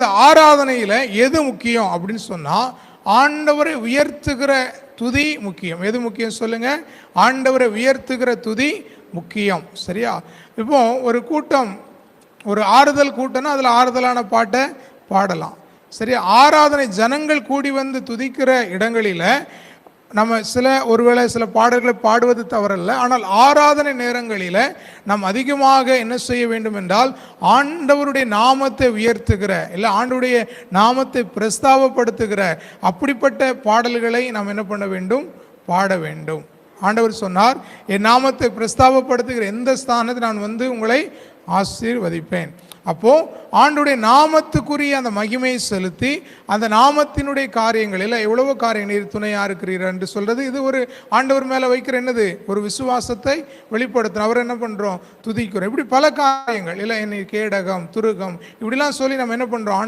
இந்த ஆராதனையில எது முக்கியம் அப்படின்னு சொன்னா, ஆண்டவரை உயர்த்துகிற துதி முக்கியம். எது முக்கியம் சொல்லுங்க? ஆண்டவரை உயர்த்துகிற துதி முக்கியம். சரியா? இப்போ ஒரு கூட்டம், ஒரு ஆறுதல் கூட்டம்னா அதுல ஆறுதலான பாட்டை பாடலாம். சரியா? ஆராதனை ஜனங்கள் கூடி வந்து துதிக்கிற இடங்களில நம்ம ஒருவேளை சில பாடல்களை பாடுவது தவறல்ல. ஆனால் ஆராதனை நேரங்களில் நாம் அதிகமாக என்ன செய்ய வேண்டும் என்றால், ஆண்டவருடைய நாமத்தை உயர்த்துகிற, இல்லை ஆண்டவருடைய நாமத்தை பிரஸ்தாபப்படுத்துகிற அப்படிப்பட்ட பாடல்களை நாம் என்ன பண்ண வேண்டும்? பாட வேண்டும். ஆண்டவர் சொன்னார், என் நாமத்தை பிரஸ்தாபப்படுத்துகிற எந்த ஸ்தானத்தை நான் வந்து உங்களை ஆசீர்வதிப்பேன். அப்போ ஆண்டுடைய நாமத்துக்குரிய அந்த மகிமையை செலுத்தி அந்த நாமத்தினுடைய காரியங்களில் எவ்வளவோ காரியங்கள், நீர் துணையா இருக்கிறீர் என்று சொல்றது, இது ஒரு ஆண்டவர் மேல வைக்கிற என்னது? ஒரு விசுவாசத்தை வெளிப்படுத்தும். அவர் என்ன பண்றோம்? துதிக்கிறோம். இப்படி பல காரியங்கள் இல்லை, என்னை கேடகம் துருகம் இப்படிலாம் சொல்லி நம்ம என்ன பண்றோம்?